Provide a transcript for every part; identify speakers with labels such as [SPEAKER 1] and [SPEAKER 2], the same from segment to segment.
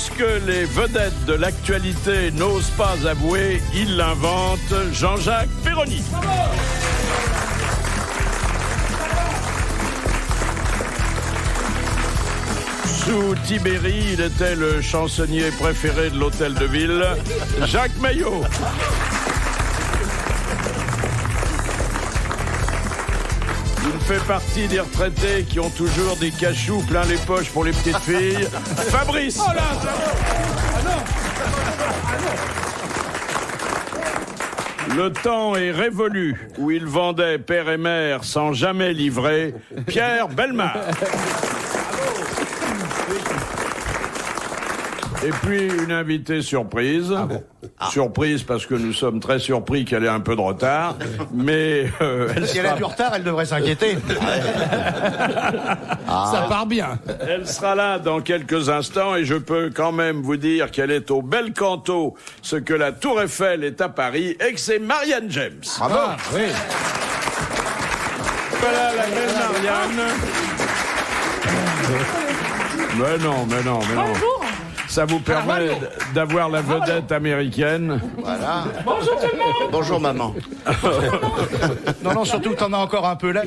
[SPEAKER 1] Ce que les vedettes de l'actualité n'osent pas avouer, ils l'inventent. Jean-Jacques Perroni. Sous Tibéri, il était le chansonnier préféré de l'hôtel de ville, Jacques Maillot. Il fait partie des retraités qui ont toujours des cachous plein les poches pour les petites filles, Fabrice. Oh là, le temps est révolu où il vendait père et mère sans jamais livrer, Pierre Bellemare. Et puis une invitée surprise. Surprise parce que nous sommes très surpris qu'elle ait un peu de retard. Mais
[SPEAKER 2] si elle a du retard, elle devrait s'inquiéter.
[SPEAKER 3] Ça part bien.
[SPEAKER 1] Elle sera là dans quelques instants et je peux quand même vous dire qu'elle est au bel canto, ce que la Tour Eiffel est à Paris, et que c'est Marianne James.
[SPEAKER 2] Bravo.
[SPEAKER 3] Ah, oui.
[SPEAKER 1] Voilà la belle Marianne. Mais non.
[SPEAKER 4] Bonjour.
[SPEAKER 1] Ça vous permet d'avoir la vedette américaine.
[SPEAKER 2] Voilà.
[SPEAKER 4] Bonjour tout le monde.
[SPEAKER 2] Bonjour maman. Non, surtout t'en as encore un peu là.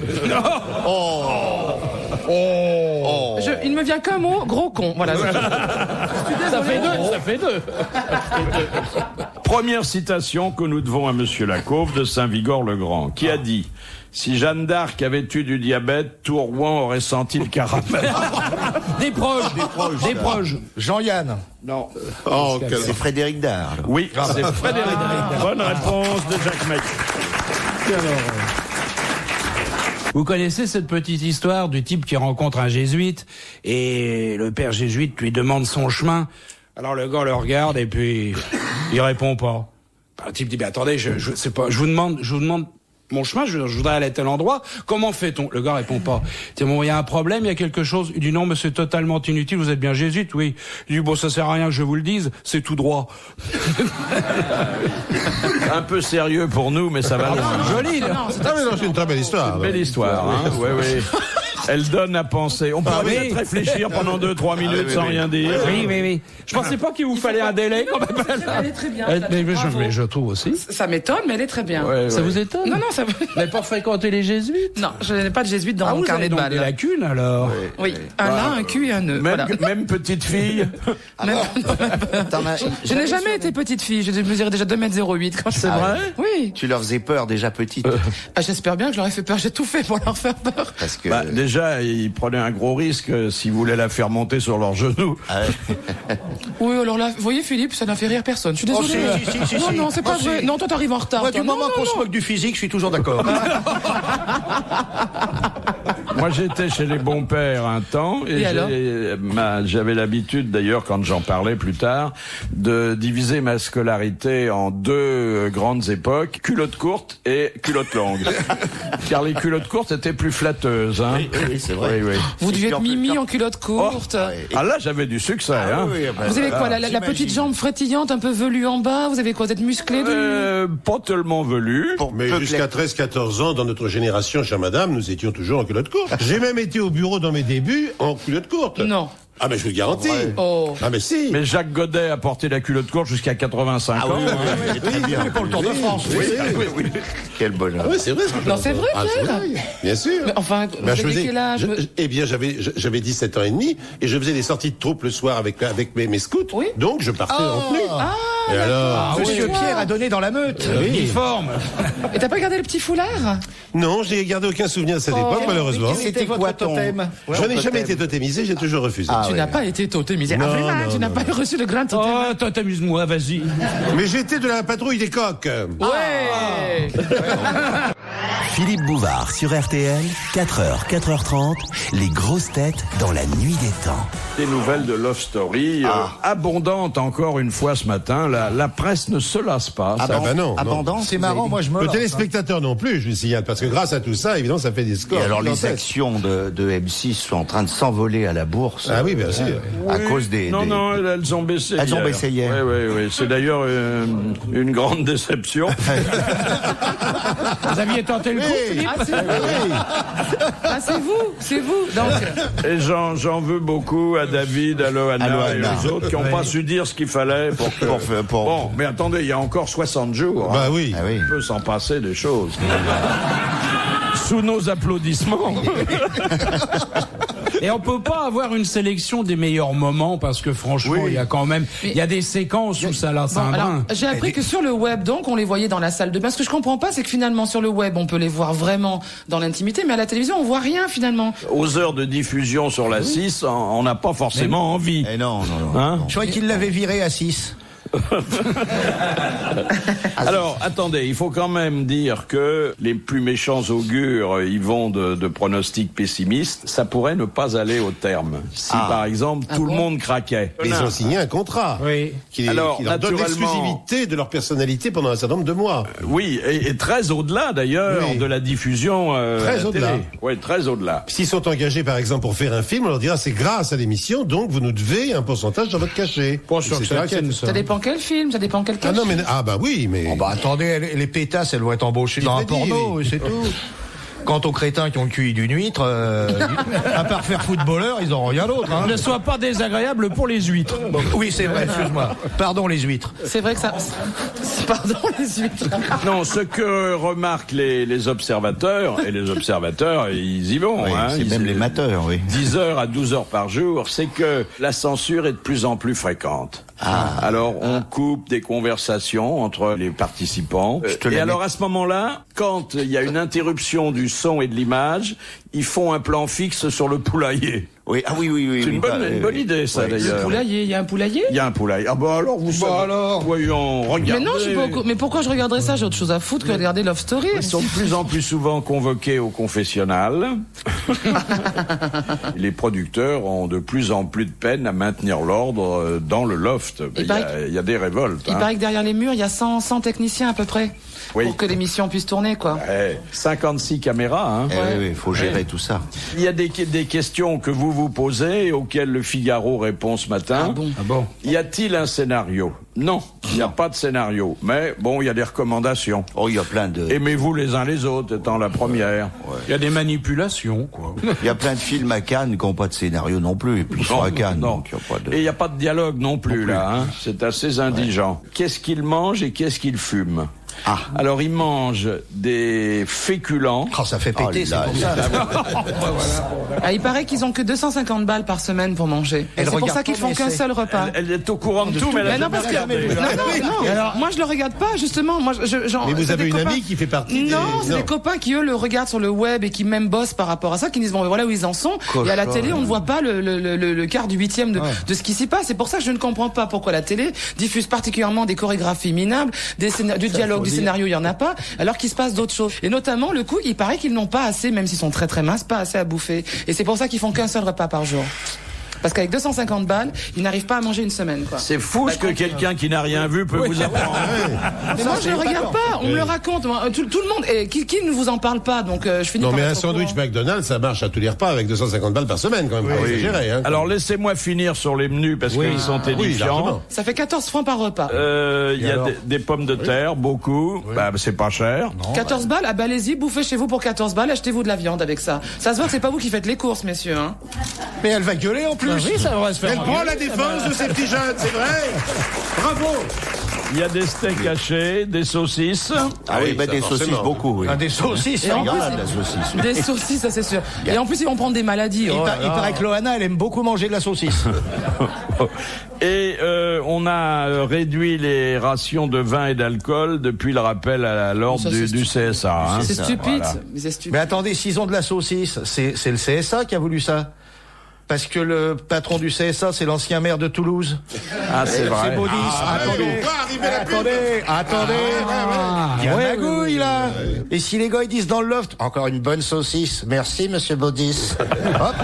[SPEAKER 4] Il ne me vient qu'un mot, gros con. Voilà.
[SPEAKER 3] Ça fait deux.
[SPEAKER 1] Première citation que nous devons à Monsieur Lacauve de Saint-Vigor-le-Grand, qui a dit « Si Jeanne d'Arc avait eu du diabète, tout Rouen aurait senti le caramel. »
[SPEAKER 3] Des proches.
[SPEAKER 2] Jean-Yann.
[SPEAKER 1] Non.
[SPEAKER 2] C'est Frédéric Dard.
[SPEAKER 1] Oui, c'est Frédéric. Bonne réponse de Jacques Maillot.
[SPEAKER 3] Vous connaissez cette petite histoire du type qui rencontre un jésuite et le père jésuite lui demande son chemin. Alors le gars le regarde et puis il répond pas. Le type dit « attendez, je vous demande mon chemin, je voudrais aller à tel endroit. Comment fait-on ?» Le gars répond pas. Il dit « bon, il y a un problème, il y a quelque chose. » Il dit « non, mais c'est totalement inutile, vous êtes bien jésuite, oui. » Il dit « bon, ça sert à rien que je vous le dise, c'est tout droit. »
[SPEAKER 1] Un peu sérieux pour nous, mais ça va loin.
[SPEAKER 3] Joli, là.
[SPEAKER 5] C'est une très belle histoire.
[SPEAKER 1] Belle histoire, hein. Oui. Elle donne à penser. On peut peut-être réfléchir pendant 2-3 minutes sans rien dire.
[SPEAKER 3] Oui. Je pensais pas qu'il vous fallait un délai quand même.
[SPEAKER 4] Elle est très bien.
[SPEAKER 3] Mais je trouve aussi.
[SPEAKER 4] Ça m'étonne, mais elle est très bien.
[SPEAKER 3] Ça vous étonne?
[SPEAKER 4] Non, ça
[SPEAKER 3] Vous n'avez pas fréquenté les jésuites?
[SPEAKER 4] Non, je n'ai pas de jésuite dans mon
[SPEAKER 3] vous
[SPEAKER 4] carnet
[SPEAKER 3] avez
[SPEAKER 4] de
[SPEAKER 3] donc
[SPEAKER 4] balles.
[SPEAKER 3] des lacunes alors?
[SPEAKER 4] Oui, un A, un Q et un E.
[SPEAKER 1] Même petite fille.
[SPEAKER 4] Je n'ai jamais été petite fille. Je mesurais déjà 2,08 m quand
[SPEAKER 1] C'est vrai?
[SPEAKER 4] Oui.
[SPEAKER 2] Tu leur faisais peur déjà petite.
[SPEAKER 4] J'espère bien que je leur ai fait peur. J'ai tout fait pour leur faire peur.
[SPEAKER 2] Parce que...
[SPEAKER 1] Déjà, ils prenaient un gros risque s'ils voulaient la faire monter sur leurs genoux.
[SPEAKER 4] Oui, alors là, vous voyez Philippe, ça n'a fait rire personne. Je suis désolée.
[SPEAKER 2] Si.
[SPEAKER 4] Non, c'est pas vrai. Non, toi t'arrives en retard.
[SPEAKER 2] Du moment qu'on se moque du physique, je suis toujours d'accord.
[SPEAKER 1] Moi, j'étais chez les bons pères un temps et j'avais l'habitude, d'ailleurs, quand j'en parlais plus tard, de diviser ma scolarité en deux grandes époques, culotte courte et culotte longue. Car les culottes courtes étaient plus flatteuses. Hein.
[SPEAKER 2] Oui, c'est vrai.
[SPEAKER 1] Oui.
[SPEAKER 4] Vous deviez être Mimi en culotte courte.
[SPEAKER 1] Ah là, j'avais du succès. Hein.
[SPEAKER 4] Vous avez quoi, la petite jambe frétillante, un peu velue en bas? Vous avez quoi, vous êtes musclé
[SPEAKER 1] Pas tellement velu.
[SPEAKER 5] Mais jusqu'à 13-14 ans, dans notre génération, chère madame, nous étions toujours en culotte courte. J'ai même été au bureau dans mes débuts en culotte courte.
[SPEAKER 4] Non.
[SPEAKER 5] Ah, mais je vous le garantis.
[SPEAKER 4] Oh.
[SPEAKER 5] Ah, mais si.
[SPEAKER 1] Mais Jacques Godet a porté la culotte courte jusqu'à 85 ans.
[SPEAKER 2] Oui, très bien.
[SPEAKER 5] Pour le Tour de France. Oui.
[SPEAKER 2] Quel bonheur.
[SPEAKER 5] Oui, c'est vrai.
[SPEAKER 4] Non, c'est vrai,
[SPEAKER 5] c'est
[SPEAKER 4] Pierre.
[SPEAKER 5] vrai. Bien sûr.
[SPEAKER 4] Mais enfin, vous avez quel âge?
[SPEAKER 5] Eh bien, j'avais 17 ans et demi et je faisais des sorties de troupe le soir avec mes scouts.
[SPEAKER 4] Oui.
[SPEAKER 5] Donc, je partais en tenue. Et alors?
[SPEAKER 2] Monsieur Pierre a donné dans la meute.
[SPEAKER 3] Il forme.
[SPEAKER 4] Et t'as pas gardé le petit foulard?
[SPEAKER 5] Non, j'ai gardé aucun souvenir de cette époque, malheureusement.
[SPEAKER 2] C'était quoi ton totem?
[SPEAKER 5] Je n'ai jamais été totémisé, j'ai toujours refusé.
[SPEAKER 4] Tu n'as pas été totémisé.
[SPEAKER 5] Non,
[SPEAKER 4] vraiment, tu n'as pas reçu le grand totem.
[SPEAKER 3] Oh, toi, t'amuse-moi, vas-y.
[SPEAKER 5] Mais j'étais de la patrouille des coqs.
[SPEAKER 4] Ouais.
[SPEAKER 6] Philippe Bouvard sur RTL, 4h, 4h30, les grosses têtes dans la nuit des temps.
[SPEAKER 1] Des nouvelles de Love Story, abondantes encore une fois ce matin. La presse ne se lasse pas.
[SPEAKER 5] Non.
[SPEAKER 2] Abondant. C'est marrant, moi je me
[SPEAKER 5] Le
[SPEAKER 2] lance.
[SPEAKER 5] téléspectateur non plus, je lui signale, parce que grâce à tout ça, évidemment, ça fait des scores.
[SPEAKER 2] Et alors les
[SPEAKER 5] gigantesques.
[SPEAKER 2] actions de M6 sont en train de s'envoler à la bourse.
[SPEAKER 5] Ah oui, bien sûr.
[SPEAKER 2] À cause des...
[SPEAKER 1] Non, elles ont baissé.
[SPEAKER 2] Elles ont baissé hier.
[SPEAKER 1] Oui. C'est d'ailleurs une grande déception.
[SPEAKER 3] Vous aviez tenté le coup, Philippe?
[SPEAKER 4] C'est vous. Donc...
[SPEAKER 1] Et j'en veux beaucoup à David, à Loana et aux autres qui n'ont pas su dire ce qu'il fallait pour que... Bon, mais attendez, il y a encore 60 jours.
[SPEAKER 5] Bah oui.
[SPEAKER 1] On peut s'en passer des choses. Sous nos applaudissements.
[SPEAKER 3] Et on peut pas avoir une sélection des meilleurs moments parce que franchement, il y a quand même, il y a des séquences où ça lasse un brin.
[SPEAKER 4] J'ai appris que sur le web, donc, on les voyait dans la salle de bain. Ce que je comprends pas, c'est que finalement, sur le web, on peut les voir vraiment dans l'intimité, mais à la télévision, on voit rien finalement.
[SPEAKER 1] Aux heures de diffusion sur la 6, on n'a pas forcément envie.
[SPEAKER 7] Eh non.
[SPEAKER 2] Je croyais qu'il l'avait viré à 6.
[SPEAKER 1] Alors, attendez, il faut quand même dire que les plus méchants augures y vont de pronostics pessimistes. Ça pourrait ne pas aller au terme. Si, par exemple, tout le monde craquait.
[SPEAKER 5] Mais ils ont signé un contrat qui leur donne l'exclusivité de leur personnalité pendant un certain nombre de mois.
[SPEAKER 1] Oui, et très au-delà, d'ailleurs, de la diffusion
[SPEAKER 5] très au-delà.
[SPEAKER 1] Oui, très au-delà.
[SPEAKER 5] S'ils sont engagés, par exemple, pour faire un film, on leur dira c'est grâce à l'émission, donc vous nous devez un pourcentage dans votre cachet.
[SPEAKER 4] Ça dépend quel film, ça dépend quel cachet.
[SPEAKER 5] Bah oui, mais...
[SPEAKER 2] Attendez, les pétasses, elles vont être embauchées dans un porno, c'est tout. Quant aux crétins qui ont le QI d'une huître, à part faire footballeur, ils n'auront rien d'autre.
[SPEAKER 3] Ne sois pas désagréable pour les huîtres.
[SPEAKER 2] Oui, c'est vrai, excuse-moi. Pardon les huîtres.
[SPEAKER 4] C'est vrai que ça... Pardon les huîtres.
[SPEAKER 1] Non, ce que remarquent les observateurs, et les observateurs, ils y vont.
[SPEAKER 7] C'est même les mateurs,
[SPEAKER 1] 10 heures à 12 heures par jour, c'est que la censure est de plus en plus fréquente. Alors, on coupe des conversations entre les participants. Et alors, à ce moment-là, quand il y a une interruption du son et de l'image, ils font un plan fixe sur le poulailler.
[SPEAKER 7] Oui,
[SPEAKER 1] C'est une bonne idée, ça, d'ailleurs.
[SPEAKER 4] Le poulailler, il y a un poulailler?
[SPEAKER 1] Il y a un poulailler. Ah bah alors, voyons, regardez.
[SPEAKER 4] Mais non, je suis pas mais pourquoi je regarderais ça? J'ai autre chose à foutre que regarder Love Story.
[SPEAKER 1] Ils sont de plus en plus souvent convoqués au confessionnal. Les producteurs ont de plus en plus de peine à maintenir l'ordre dans le loft. Il y a des révoltes.
[SPEAKER 4] Il paraît que derrière les murs, il y a 100 techniciens à peu près. Pour que l'émission puisse tourner, quoi.
[SPEAKER 1] 56 caméras,
[SPEAKER 7] il faut gérer tout ça.
[SPEAKER 1] Il y a des questions que vous posez, auxquelles le Figaro répond ce matin.
[SPEAKER 3] Ah bon.
[SPEAKER 1] Y a-t-il un scénario? Non, il n'y a pas de scénario. Mais bon, il y a des recommandations.
[SPEAKER 7] Il y a plein de...
[SPEAKER 1] Aimez-vous les uns les autres, étant la première.
[SPEAKER 3] Il y a des manipulations, quoi.
[SPEAKER 7] Il y a plein de films à Cannes qui n'ont pas de scénario non plus. Et puis ils sont à Cannes.
[SPEAKER 1] Non.
[SPEAKER 7] Donc y a pas de...
[SPEAKER 1] Et il n'y a pas de dialogue non plus, là. C'est assez indigent. Qu'est-ce qu'il mange et qu'est-ce qu'il fume? Alors, il mange des féculents.
[SPEAKER 2] Ça fait péter, c'est pour ça.
[SPEAKER 4] Il paraît qu'ils ont que 250 balles par semaine pour manger. Et c'est pour ça qu'ils font qu'un seul repas.
[SPEAKER 1] Elle est au courant de tout, mais elle a jamais regardé.
[SPEAKER 4] Non. Alors, moi, je le regarde pas, justement.
[SPEAKER 5] Mais vous avez une amie qui fait partie
[SPEAKER 4] Non, c'est des copains qui, eux, le regardent sur le web et qui même bossent par rapport à ça, qui disent, bon, voilà où ils en sont. Et à la télé, on ne voit pas le quart du huitième de ce qui s'y passe. C'est pour ça que je ne comprends pas pourquoi la télé diffuse particulièrement des chorégraphies minables, du dialogue, du scénario, il y en a pas, alors qu'il se passe d'autres choses. Et notamment, le coup, il paraît qu'ils n'ont pas assez, même s'ils sont très très minces, pas assez à bouffer. Et c'est pour ça qu'ils font qu'un seul repas par jour. Parce qu'avec 250 balles, ils n'arrivent pas à manger une semaine, quoi.
[SPEAKER 1] C'est fou ce que quelqu'un qui n'a rien vu peut vous apprendre.
[SPEAKER 4] Mais moi, je ne regarde pas. On me le raconte. Tout le monde. Et qui ne vous en parle pas? Donc, je finis par...
[SPEAKER 5] Non, mais un sandwich McDonald's, ça marche à tous les repas avec 250 balles par semaine, quand même. Exagéré,
[SPEAKER 1] Alors, laissez-moi finir sur les menus parce qu'ils sont édifiants.
[SPEAKER 4] Ça fait 14 francs par repas.
[SPEAKER 1] Il y a des pommes de terre, beaucoup. C'est pas cher.
[SPEAKER 4] Non, 14 balles? Allez-y, bouffez chez vous pour 14 balles, achetez-vous de la viande avec ça. Ça se voit que c'est pas vous qui faites les courses, messieurs,
[SPEAKER 2] Mais elle va gueuler en plus.
[SPEAKER 3] Oui, ça va se faire.
[SPEAKER 5] Elle prend la défense de ces petits jeunes, c'est vrai. Bravo.
[SPEAKER 1] Il y a des steaks hachés, des saucisses.
[SPEAKER 7] Des saucisses beaucoup.
[SPEAKER 2] Des saucisses,
[SPEAKER 4] et en plus,
[SPEAKER 7] la saucisse.
[SPEAKER 4] Des saucisses, ça c'est sûr. Et en plus, ils vont prendre des maladies.
[SPEAKER 2] Il paraît que Loana, elle aime beaucoup manger de la saucisse.
[SPEAKER 1] Et on a réduit les rations de vin et d'alcool depuis le rappel à l'ordre du CSA.
[SPEAKER 4] C'est stupide.
[SPEAKER 1] Voilà.
[SPEAKER 2] Mais attendez, s'ils ont de la saucisse, c'est le CSA qui a voulu ça. Parce que le patron du CSA, c'est l'ancien maire de Toulouse.
[SPEAKER 1] C'est vrai.
[SPEAKER 2] C'est Baudis. Attendez. Il y a un magouille, là. Et si les gars, ils disent dans le loft, encore une bonne saucisse. Merci, monsieur Baudis. Hop.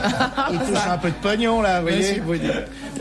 [SPEAKER 2] Il touche un peu de pognon, là, vous voyez.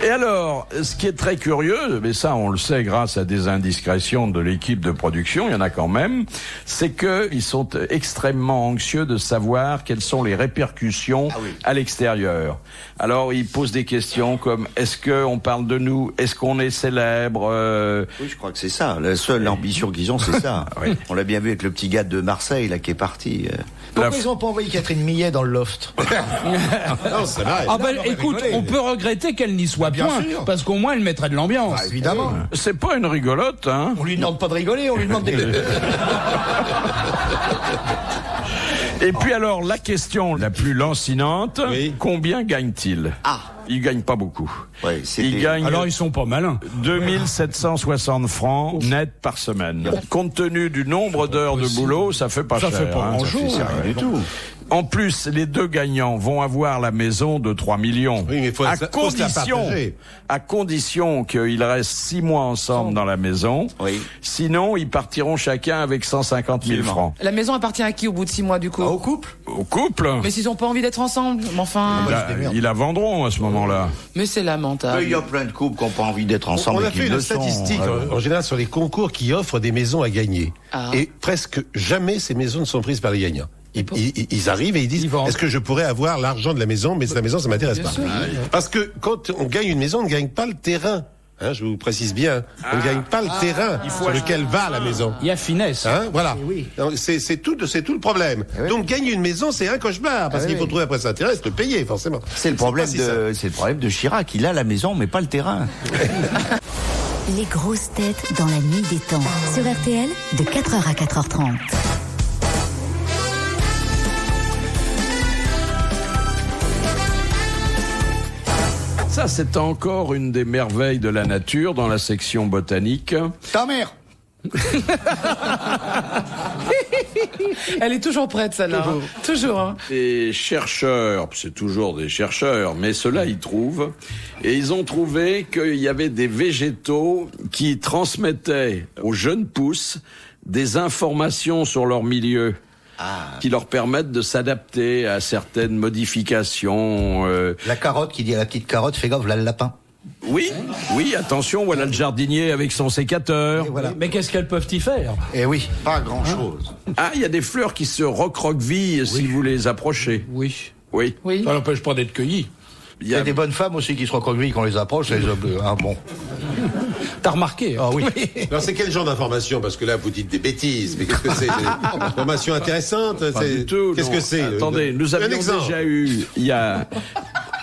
[SPEAKER 1] Et alors, ce qui est très curieux, mais ça, on le sait grâce à des indiscrétions de l'équipe de production, il y en a quand même, c'est qu'ils sont extrêmement anxieux de savoir quelles sont les répercussions à l'extérieur. Alors il pose des questions comme est-ce qu'on parle de nous, est-ce qu'on est célèbre
[SPEAKER 7] Oui, je crois que c'est ça. La seule ambition qu'ils ont, c'est ça. Oui. On l'a bien vu avec le petit gars de Marseille là qui est parti.
[SPEAKER 2] Pourquoi ils n'ont pas envoyé Catherine Millet dans le loft?
[SPEAKER 5] Non, c'est vrai.
[SPEAKER 3] Ah ben, écoute, on peut regretter qu'elle n'y soit point, parce qu'au moins elle mettrait de l'ambiance.
[SPEAKER 2] Bah, évidemment.
[SPEAKER 1] C'est pas une rigolote, hein.
[SPEAKER 2] On lui demande pas de rigoler, on lui demande des...
[SPEAKER 1] Et puis alors, la question la plus lancinante, combien gagne-t-il? Il gagne pas beaucoup.
[SPEAKER 7] Ouais,
[SPEAKER 1] il gagne.
[SPEAKER 3] Alors ils sont pas malins.
[SPEAKER 1] 2760 francs net par semaine. Compte tenu du nombre d'heures de boulot, ça fait pas cher.
[SPEAKER 3] Ça fait pas grand-chose.
[SPEAKER 7] C'est rien du tout.
[SPEAKER 1] En plus, les deux gagnants vont avoir la maison de 3 millions.
[SPEAKER 5] Oui, mais faut se la partager.
[SPEAKER 1] À condition qu'ils restent 6 mois ensemble dans la maison.
[SPEAKER 7] Oui.
[SPEAKER 1] Sinon, ils partiront chacun avec 150 000 francs.
[SPEAKER 4] La maison appartient à qui au bout de 6 mois, du coup?
[SPEAKER 2] Au couple?
[SPEAKER 1] Au couple?
[SPEAKER 4] Mais s'ils ont pas envie d'être ensemble, mais enfin...
[SPEAKER 1] Ils la vendront à ce moment-là.
[SPEAKER 4] Mais c'est lamentable.
[SPEAKER 7] Il y a plein de couples qui n'ont pas envie d'être ensemble.
[SPEAKER 5] On a fait une statistique en général sur les concours qui offrent des maisons à gagner. Et presque jamais ces maisons ne sont prises par les gagnants. Ils arrivent et ils disent est-ce que je pourrais avoir l'argent de la maison, mais la maison ça m'intéresse pas. Parce que quand on gagne une maison, on ne gagne pas le terrain. Hein, je vous précise bien, on ne gagne pas le terrain sur lequel va la maison.
[SPEAKER 3] Il y a finesse.
[SPEAKER 5] Hein, voilà. C'est tout le problème. Donc gagner une maison, c'est un cauchemar parce qu'il faut trouver après ça intérêt, c'est le payer forcément.
[SPEAKER 7] C'est le problème de Chirac. Il a la maison, mais pas le terrain.
[SPEAKER 8] Les grosses têtes dans la nuit des temps. Sur RTL, de 4h à 4h30.
[SPEAKER 1] Ça, c'est encore une des merveilles de la nature dans la section botanique.
[SPEAKER 2] Ta mère!
[SPEAKER 4] Elle est toujours prête, celle-là. Toujours. Hein.
[SPEAKER 1] Des chercheurs, c'est toujours des chercheurs, mais ceux-là, ils trouvent. Et ils ont trouvé qu'il y avait des végétaux qui transmettaient aux jeunes pousses des informations sur leur milieu. Qui leur permettent de s'adapter à certaines modifications.
[SPEAKER 2] La carotte qui dit à la petite carotte, fais gaffe, là le lapin.
[SPEAKER 1] Oui, attention, voilà le jardinier avec son sécateur.
[SPEAKER 2] Voilà.
[SPEAKER 3] Mais qu'est-ce qu'elles peuvent y faire?
[SPEAKER 2] Eh oui.
[SPEAKER 7] Pas grand-chose.
[SPEAKER 1] Il y a des fleurs qui se recroquevillent si vous les approchez.
[SPEAKER 3] Oui.
[SPEAKER 1] Oui.
[SPEAKER 3] Ça n'empêche pas d'être cueilli.
[SPEAKER 2] Il y a des bonnes femmes aussi qui se recroquevillent quand on les approche. Bon.
[SPEAKER 3] T'as remarqué?
[SPEAKER 2] Ah oui.
[SPEAKER 5] Alors c'est quel genre d'information? Parce que là vous dites des bêtises, mais qu'est-ce que c'est? Des informations intéressansantes?
[SPEAKER 1] Pas du tout.
[SPEAKER 5] Qu'est-ce que c'est?
[SPEAKER 1] Attendez, nous avions déjà eu, il y a...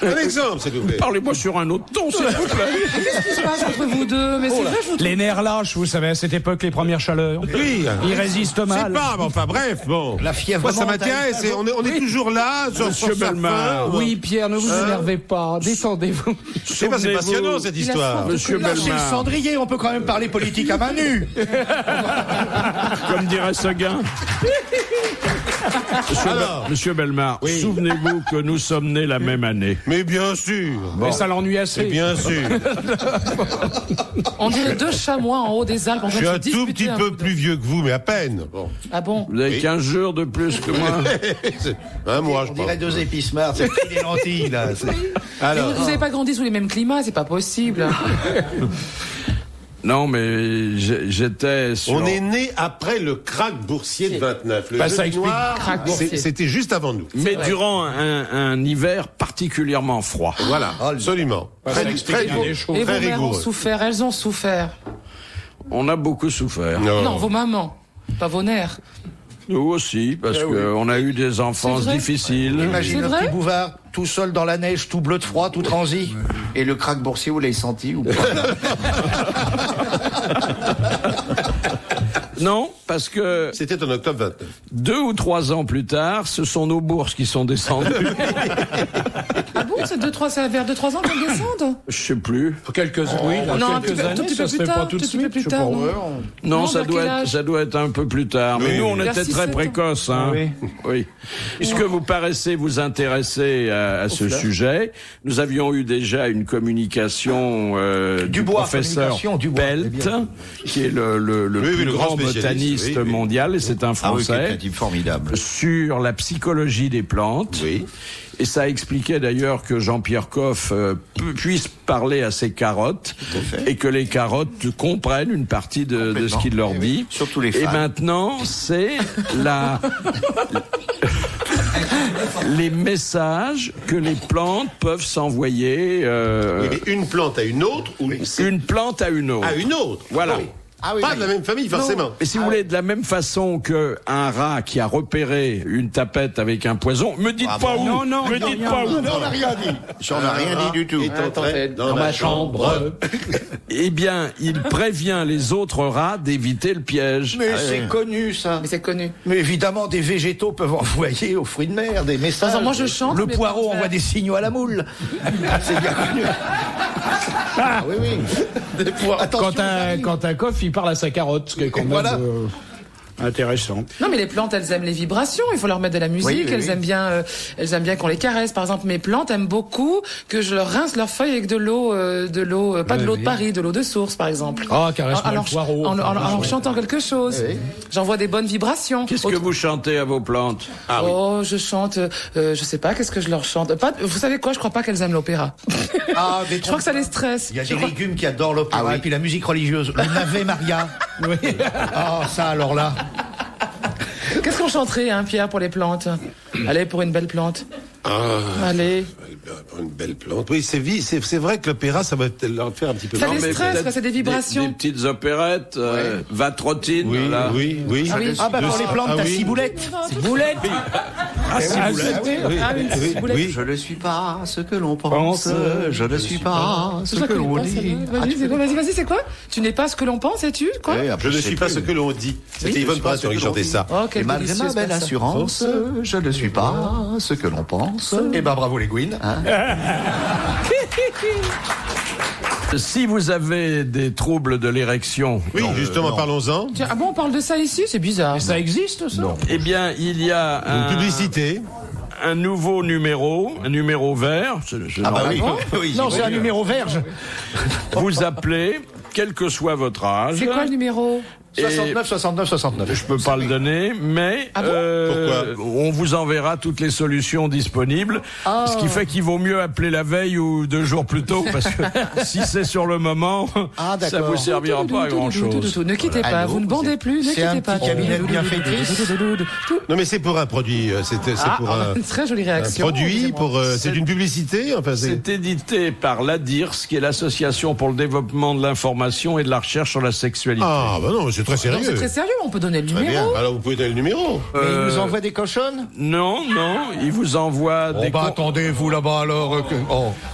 [SPEAKER 5] Un exemple, s'il vous plaît.
[SPEAKER 1] Parlez-moi sur un autre ton, s'il vous plaît.
[SPEAKER 4] Qu'est-ce qui se passe entre vous deux? Mais c'est vrai, je vous trouve...
[SPEAKER 3] Les nerfs lâches, vous savez, à cette époque, les premières chaleurs.
[SPEAKER 5] Oui.
[SPEAKER 3] Ils résistent mal.
[SPEAKER 5] C'est pas, mais enfin bref, bon.
[SPEAKER 2] La fièvre.
[SPEAKER 5] Moi, ça m'intéresse. On est toujours là,
[SPEAKER 1] Monsieur Bellemare.
[SPEAKER 3] Oui, Pierre, ne vous énervez pas. Détendez-vous.
[SPEAKER 5] C'est passionnant, cette histoire.
[SPEAKER 1] Monsieur
[SPEAKER 2] C'est le
[SPEAKER 1] Bellemare.
[SPEAKER 2] cendrier, on peut quand même parler politique à main nue.
[SPEAKER 1] Comme dirait Seguin. Monsieur Bellemare, souvenez-vous que nous sommes nés la même année.
[SPEAKER 5] Mais bien sûr.
[SPEAKER 3] Mais ça l'ennuie assez.
[SPEAKER 5] Bien sûr.
[SPEAKER 4] On dirait deux chamois en haut des Alpes.
[SPEAKER 5] Je suis un tout petit peu plus vieux que vous, mais à peine. Bon.
[SPEAKER 4] Ah bon?
[SPEAKER 1] Vous avez 15 jours de plus que moi.
[SPEAKER 5] Un mois, je
[SPEAKER 2] On
[SPEAKER 5] crois.
[SPEAKER 2] dirait deux épissemarts, c'est pris des lentilles, là.
[SPEAKER 5] Alors,
[SPEAKER 4] Vous n'avez pas grandi sous les mêmes climats, c'est pas possible.
[SPEAKER 1] Non, mais j'étais sur...
[SPEAKER 5] on est né après le krach boursier de 29. Le
[SPEAKER 3] Bah, ça
[SPEAKER 5] jeudi
[SPEAKER 3] explique.
[SPEAKER 5] noir,
[SPEAKER 4] Krach boursier.
[SPEAKER 5] c'était juste avant nous.
[SPEAKER 1] Mais durant un hiver particulièrement froid.
[SPEAKER 5] Voilà, absolument. Très dur.
[SPEAKER 4] Et vos
[SPEAKER 5] Très
[SPEAKER 4] mères ont
[SPEAKER 5] rigoureux.
[SPEAKER 4] souffert, elles ont souffert.
[SPEAKER 1] On a beaucoup souffert.
[SPEAKER 4] Non, vos mamans, pas vos nerfs.
[SPEAKER 1] Nous aussi, parce qu'on a eu des enfances
[SPEAKER 4] C'est vrai.
[SPEAKER 1] difficiles.
[SPEAKER 2] Imagine
[SPEAKER 4] C'est
[SPEAKER 2] le
[SPEAKER 4] vrai
[SPEAKER 2] petit Bouvard, tout seul dans la neige, tout bleu de froid, tout transi.
[SPEAKER 7] Et le krach boursier, vous l'avez senti ou pas?
[SPEAKER 1] Non, parce que
[SPEAKER 5] C'était en octobre 29.
[SPEAKER 1] 2 ou 3 ans plus tard, ce sont nos bourses qui sont descendues.
[SPEAKER 4] Ah bon, c'est vers 2-3 ans qu'elles descendent?
[SPEAKER 1] Je sais plus.
[SPEAKER 3] Oui, dans
[SPEAKER 4] Non, un
[SPEAKER 3] quelques
[SPEAKER 4] petit
[SPEAKER 3] années,
[SPEAKER 4] peu
[SPEAKER 3] ça se
[SPEAKER 4] plus
[SPEAKER 3] fait
[SPEAKER 4] tard,
[SPEAKER 3] pas tout de
[SPEAKER 4] un petit peu
[SPEAKER 3] suite.
[SPEAKER 4] plus
[SPEAKER 3] je sais
[SPEAKER 4] tard,
[SPEAKER 3] pas.
[SPEAKER 4] non.
[SPEAKER 1] Non,
[SPEAKER 4] Non,
[SPEAKER 1] ça
[SPEAKER 4] vers quel âge?
[SPEAKER 1] doit être un peu plus tard. Mais nous, on
[SPEAKER 4] Vers
[SPEAKER 1] était
[SPEAKER 4] 6,
[SPEAKER 1] très
[SPEAKER 4] 7 ans.
[SPEAKER 1] précoces. Hein.
[SPEAKER 3] Oui.
[SPEAKER 1] Oui. Puisque vous paraissez vous intéresser à ce sujet, nous avions eu déjà une communication du
[SPEAKER 2] Dubois,
[SPEAKER 1] professeur
[SPEAKER 2] communication, Dubois,
[SPEAKER 1] Pelt,
[SPEAKER 2] c'est bien.
[SPEAKER 1] qui est le plus
[SPEAKER 5] le
[SPEAKER 1] grand
[SPEAKER 5] grand spécialiste,
[SPEAKER 1] botaniste
[SPEAKER 5] oui.
[SPEAKER 1] mondial, et c'est un
[SPEAKER 7] Ah oui,
[SPEAKER 1] Français,
[SPEAKER 7] quelqu'un de formidable.
[SPEAKER 1] sur la psychologie des plantes.
[SPEAKER 5] Oui.
[SPEAKER 1] Et ça expliquait d'ailleurs que Jean-Pierre Coff puisse parler à ses carottes et que les carottes comprennent une partie de ce qu'il leur dit.
[SPEAKER 7] Surtout les
[SPEAKER 1] Et
[SPEAKER 7] femmes.
[SPEAKER 1] maintenant, c'est la... les messages que les plantes peuvent s'envoyer.
[SPEAKER 5] Oui, mais une plante à une autre ou
[SPEAKER 1] une plante à une autre.
[SPEAKER 5] À une autre.
[SPEAKER 1] Voilà.
[SPEAKER 5] Oui. Pas de la même famille, forcément.
[SPEAKER 1] Et si vous voulez, de la même façon que un rat qui a repéré une tapette avec un poison, me dites pas où.
[SPEAKER 3] Non,
[SPEAKER 1] me dites pas où.
[SPEAKER 2] On n'a rien dit.
[SPEAKER 7] J'en ai rien dit du tout.
[SPEAKER 5] Dans ma chambre.
[SPEAKER 1] Eh bien, il prévient les autres rats d'éviter le piège.
[SPEAKER 2] Mais c'est connu, ça.
[SPEAKER 4] Mais c'est connu.
[SPEAKER 2] Mais évidemment, des végétaux peuvent envoyer aux fruits de mer des messages.
[SPEAKER 4] Attends, moi, je chante,
[SPEAKER 2] Le
[SPEAKER 4] mais
[SPEAKER 2] poireau
[SPEAKER 4] pas
[SPEAKER 2] envoie des signaux à la moule. C'est bien connu. Ah oui, oui.
[SPEAKER 3] Quand un coffre, il parle à sa carotte, ce qui est quand même
[SPEAKER 2] Voilà.
[SPEAKER 3] intéressant.
[SPEAKER 4] Non, mais les plantes, elles aiment les vibrations. Il faut leur mettre de la musique. Elles aiment bien qu'on les caresse. Par exemple, mes plantes aiment beaucoup que je leur rince leurs feuilles avec de l'eau, pas de l'eau de Paris, de l'eau de source, par exemple.
[SPEAKER 3] Ah, caresse-moi le poireau.
[SPEAKER 4] En chantant quelque chose. J'envoie des bonnes vibrations.
[SPEAKER 1] Qu'est-ce que vous chantez à vos plantes?
[SPEAKER 4] Oh, je chante, je sais pas, qu'est-ce que je leur chante. Vous savez quoi, je crois pas qu'elles aiment l'opéra. Je crois que ça les stresse.
[SPEAKER 2] Il y a des légumes qui adorent l'opéra et puis la musique religieuse. Le Ave Maria. Oui. Oh, ça alors là.
[SPEAKER 4] Qu'est-ce qu'on chanterait, Pierre, pour les plantes? Allez, pour une belle plante. Allez.
[SPEAKER 5] Une belle plante. Oui, c'est vrai que l'opéra, ça va leur faire un petit peu
[SPEAKER 4] Ça
[SPEAKER 5] mal.
[SPEAKER 4] les stresse, c'est des vibrations.
[SPEAKER 1] Des petites opérettes, va trottine.
[SPEAKER 5] Oui,
[SPEAKER 1] là.
[SPEAKER 5] oui.
[SPEAKER 2] Pour les plantes, t'as ciboulette.
[SPEAKER 3] Ciboulette.
[SPEAKER 5] Oui.
[SPEAKER 7] Je ne suis pas ce que l'on pense. Je ne suis pas ce que l'on dit.
[SPEAKER 4] Vas-y, c'est quoi? Tu n'es pas ce que l'on pense, es-tu? Quoi?
[SPEAKER 5] Je ne suis pas ce que l'on dit. C'était Yvonne Brasseur qui chantait ça.
[SPEAKER 4] Oh,
[SPEAKER 7] Et malgré ma belle assurance, je ne suis pas ce que l'on pense.
[SPEAKER 2] Eh ben bravo les Gwyn.
[SPEAKER 1] Si vous avez des troubles de l'érection,
[SPEAKER 5] Oui, justement, parlons-en.
[SPEAKER 4] Tiens, ah bon, on parle de ça ici? C'est bizarre.
[SPEAKER 3] Ça existe, ça?
[SPEAKER 1] eh bien, il y a
[SPEAKER 5] Une publicité.
[SPEAKER 1] un nouveau numéro, un numéro vert.
[SPEAKER 2] Non, c'est un numéro vierge.
[SPEAKER 1] Vous appelez, quel que soit votre âge.
[SPEAKER 4] C'est quoi le numéro?
[SPEAKER 2] 69, 69, 69.
[SPEAKER 1] Je peux pas le donner, mais
[SPEAKER 5] Pourquoi
[SPEAKER 1] on vous enverra toutes les solutions disponibles. Ce qui fait qu'il vaut mieux appeler la veille ou 2 jours plus tôt, parce que si c'est sur le moment, ça vous servira pas à grand chose.
[SPEAKER 4] Ne quittez pas, vous ne bandez plus, ne quittez pas.
[SPEAKER 2] C'est un petit cabinet de bienfaitrice.
[SPEAKER 5] Non, mais c'est pour un produit. C'est pour un
[SPEAKER 4] Très jolie réaction.
[SPEAKER 5] produit. C'est une publicité. Enfin,
[SPEAKER 1] C'est édité par l'ADIRS, qui est l'Association pour le développement de l'information et de la recherche sur la sexualité.
[SPEAKER 5] Ah, bah non, c'est très sérieux.
[SPEAKER 4] C'est très sérieux, on peut donner le
[SPEAKER 5] Très bien.
[SPEAKER 4] numéro.
[SPEAKER 5] Alors, vous pouvez donner le numéro.
[SPEAKER 2] Mais il nous envoie des cochonnes.
[SPEAKER 1] Non, il vous envoie
[SPEAKER 2] Attendez, vous là-bas alors.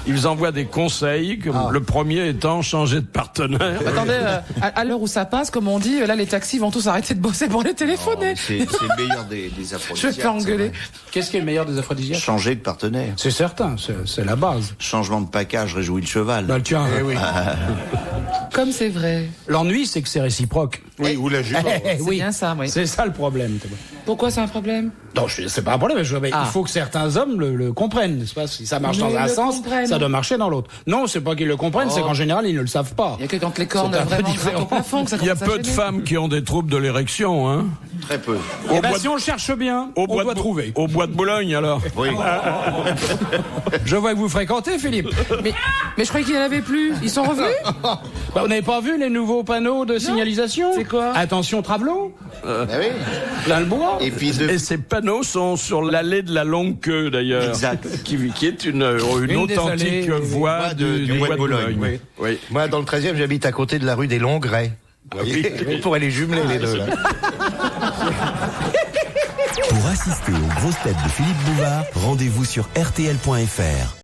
[SPEAKER 1] il vous envoie des conseils. Le premier étant changer de partenaire.
[SPEAKER 4] Attendez, à l'heure où ça passe, comme on dit, là les taxis vont tous arrêter de bosser pour les téléphoner.
[SPEAKER 7] C'est le meilleur des
[SPEAKER 4] Je
[SPEAKER 7] aphrodisiaques.
[SPEAKER 4] vais te faire engueuler.
[SPEAKER 3] Qu'est-ce qui est le meilleur des aphrodisiaques?
[SPEAKER 7] Changer de partenaire.
[SPEAKER 3] C'est certain, c'est la base.
[SPEAKER 7] Changement de package réjouit le cheval.
[SPEAKER 3] Bah, tiens,
[SPEAKER 4] Comme c'est vrai.
[SPEAKER 3] l'ennui, c'est que c'est réciproque.
[SPEAKER 5] Oui, ou la jument.
[SPEAKER 4] C'est bien ça, oui.
[SPEAKER 3] C'est ça le problème.
[SPEAKER 4] Pourquoi c'est un problème?
[SPEAKER 3] Non, c'est pas un problème. Il faut que certains hommes le comprennent, n'est-ce pas? Si ça marche
[SPEAKER 4] Mais
[SPEAKER 3] dans un
[SPEAKER 4] ils le
[SPEAKER 3] sens,
[SPEAKER 4] comprennent.
[SPEAKER 3] ça doit marcher dans l'autre. Non, c'est pas qu'ils le comprennent, c'est qu'en général, ils ne le savent pas.
[SPEAKER 4] Il y a que quand les cornes
[SPEAKER 3] C'est un peu
[SPEAKER 4] vraiment
[SPEAKER 3] différent.
[SPEAKER 4] grimpent au plafond que ça
[SPEAKER 1] Il y a
[SPEAKER 4] commence à
[SPEAKER 1] peu de
[SPEAKER 4] gêner.
[SPEAKER 1] femmes qui ont des troubles de l'érection, hein.
[SPEAKER 7] Très peu.
[SPEAKER 3] Eh ben, si on le cherche bien, on doit trouver.
[SPEAKER 1] Au bois de Boulogne, alors.
[SPEAKER 7] Oui.
[SPEAKER 3] Je vois que vous fréquentez, Philippe.
[SPEAKER 4] Mais je croyais qu'il n'y en avait plus. Ils sont revenus?
[SPEAKER 3] Bah, vous n'avez pas vu les nouveaux panneaux de signalisation?
[SPEAKER 4] C'est quoi?
[SPEAKER 3] Attention, Travelot.
[SPEAKER 7] oui.
[SPEAKER 3] Plein le bois.
[SPEAKER 7] Et puis
[SPEAKER 1] Et ces panneaux sont sur l'allée de la longue queue, d'ailleurs.
[SPEAKER 7] Exact.
[SPEAKER 1] Qui est une
[SPEAKER 3] des
[SPEAKER 1] authentique
[SPEAKER 3] allées,
[SPEAKER 1] voie du bois de Boulogne. Oui.
[SPEAKER 2] Moi, dans le 13e, j'habite à côté de la rue des Longrets. On pourrait les jumeler, les deux, là.
[SPEAKER 6] Pour assister aux grosses têtes de Philippe Bouvard, rendez-vous sur rtl.fr.